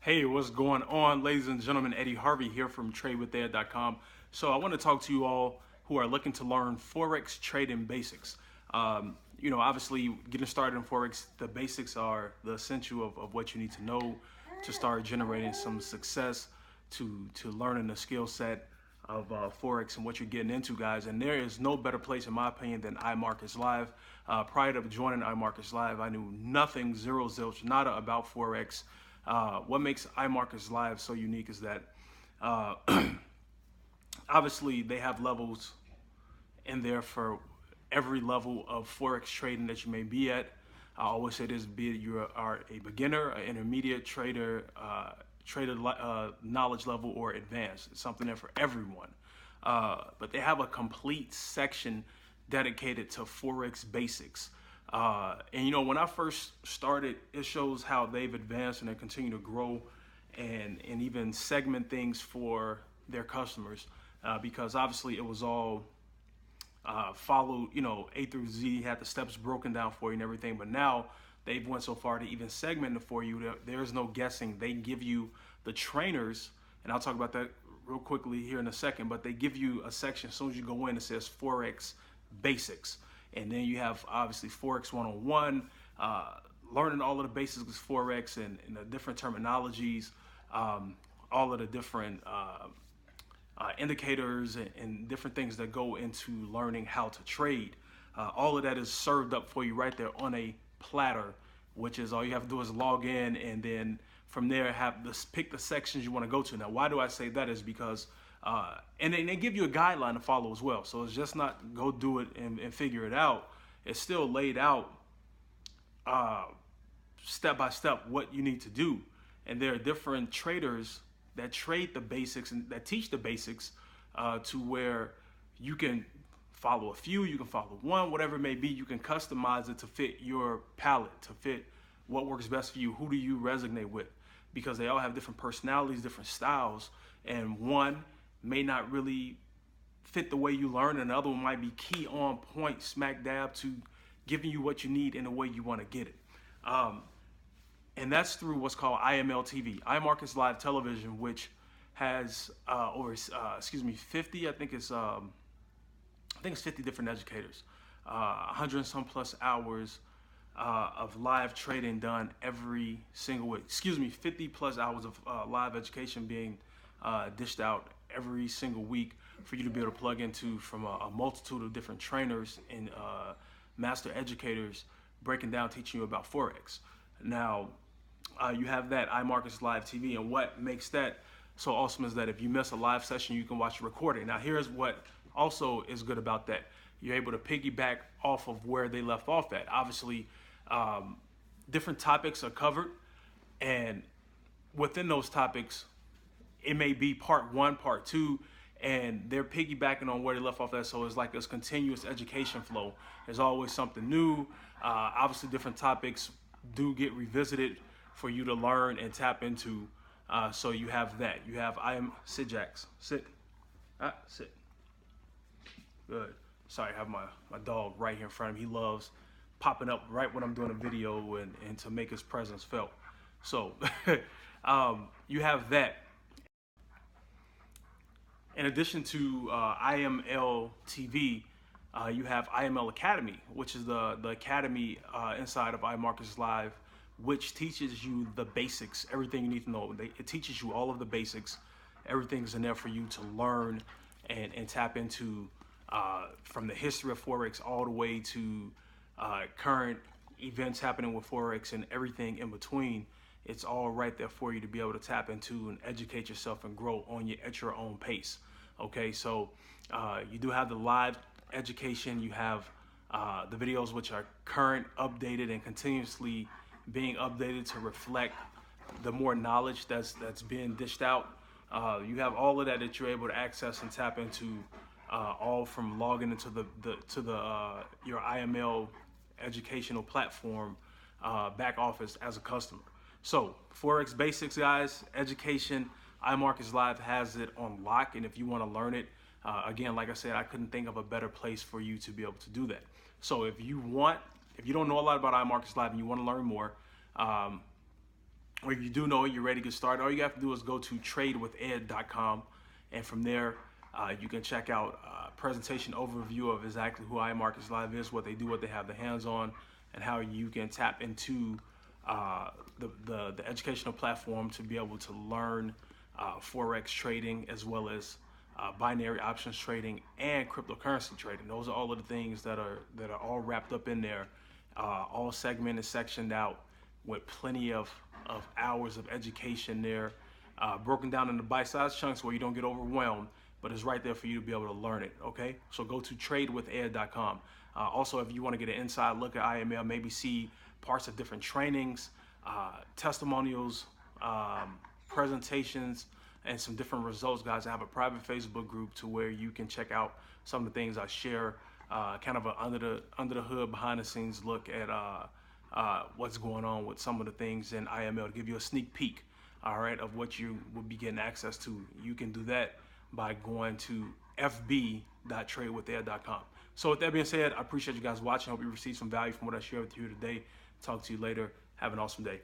Hey, what's going on, ladies and gentlemen? Eddie Harvey here from TradeWithEd.com. So I want to talk to you all who are looking to learn Forex trading basics. Obviously, getting started in Forex, the basics are the essential of what you need to know to start generating some success, to learning the skill set of Forex and what you're getting into, guys. And there is no better place, in my opinion, than IMarketslIve. Prior to joining IMarketslIve, I knew nothing, zero zilch, nada about Forex. What makes IMarketslIve so unique is that obviously they have levels in there for every level of Forex trading that you may be at. I always say this, be it you are a beginner, an intermediate trader, trader knowledge level, or advanced. It's something there for everyone. But they have a complete section dedicated to Forex basics. When I first started, it shows how they've advanced and they continue to grow and even segment things for their customers, because obviously it was all followed, A through Z, had the steps broken down for you and everything. But now they've went so far to even segment it for you. There's no guessing. They give you the trainers, and I'll talk about that real quickly here in a second, but they give you a section as soon as you go in, it says Forex basics. And then you have obviously Forex 101, learning all of the basics of Forex and the different terminologies, all of the different indicators and different things that go into learning how to trade. All of that is served up for you right there on a platter, which is all you have to do is log in, and then from there pick the sections you want to go to. Now, why do I say that is because and they give you a guideline to follow as well. So it's just not go do it and figure it out. It's still laid out step by step what you need to do. And there are different traders that trade the basics and that teach the basics to where you can follow a few, you can follow one, whatever it may be. You can customize it to fit your palette, to fit what works best for you. Who do you resonate with? Because they all have different personalities, different styles, and one may not really fit the way you learn, and the other one might be key on point, smack dab to giving you what you need in the way you want to get it. And that's through what's called IML TV, iMarketsLive Television, which has over 50, I think it's 50 different educators, 100 and some plus hours of live trading done every single week. 50 plus hours of live education being dished out every single week for you to be able to plug into from a multitude of different trainers and master educators breaking down, teaching you about Forex. Now, you have that iMarketsLive TV, and what makes that so awesome is that if you miss a live session, you can watch a recording. Now, here's what also is good about that. You're able to piggyback off of where they left off at. Obviously, different topics are covered, and within those topics, it may be part one, part two, and they're piggybacking on where they left off at. So it's like this continuous education flow. There's always something new. Obviously, different topics do get revisited for you to learn and tap into. So you have that. You have sit, Jax. Sit. Sit. Good. Sorry, I have my dog right here in front of me. He loves popping up right when I'm doing a video and to make his presence felt. So you have that. In addition to IML TV, you have IML Academy, which is the academy inside of iMarketsLive, which teaches you the basics, everything you need to know. It teaches you all of the basics. Everything's in there for you to learn and tap into, from the history of Forex all the way to current events happening with Forex and everything in between. It's all right there for you to be able to tap into and educate yourself and grow at your own pace. Okay, so you do have the live education. You have the videos, which are current, updated, and continuously being updated to reflect the more knowledge that's being dished out. You have all of that you're able to access and tap into, all from logging into your IML educational platform back office as a customer. So Forex basics, guys, education, iMarketsLive has it on lock. And if you want to learn it, again, like I said, I couldn't think of a better place for you to be able to do that. So if you don't know a lot about iMarketsLive and you want to learn more, or if you do know it, you're ready to get started, all you have to do is go to tradewithed.com, and from there you can check out a presentation overview of exactly who IMarketslIve is, what they do, what they have their hands on, and how you can tap into the educational platform to be able to learn Forex trading, as well as binary options trading and cryptocurrency trading. Those are all of the things that are all wrapped up in there, all segmented, sectioned out, with plenty of hours of education there, broken down into bite-sized chunks where you don't get overwhelmed, but it's right there for you to be able to learn it. Okay, so go to tradewithed.com. Also, if you want to get an inside look at IML, maybe see parts of different trainings, testimonials, presentations, and some different results, guys, I have a private Facebook group to where you can check out some of the things I share, kind of a under the hood, behind the scenes look at what's going on with some of the things in IML, to give you a sneak peek, all right, of what you will be getting access to. You can do that by going to fb.tradewithed.com. So with that being said, I appreciate you guys watching. I hope you received some value from what I shared with you today. Talk to you later. Have an awesome day.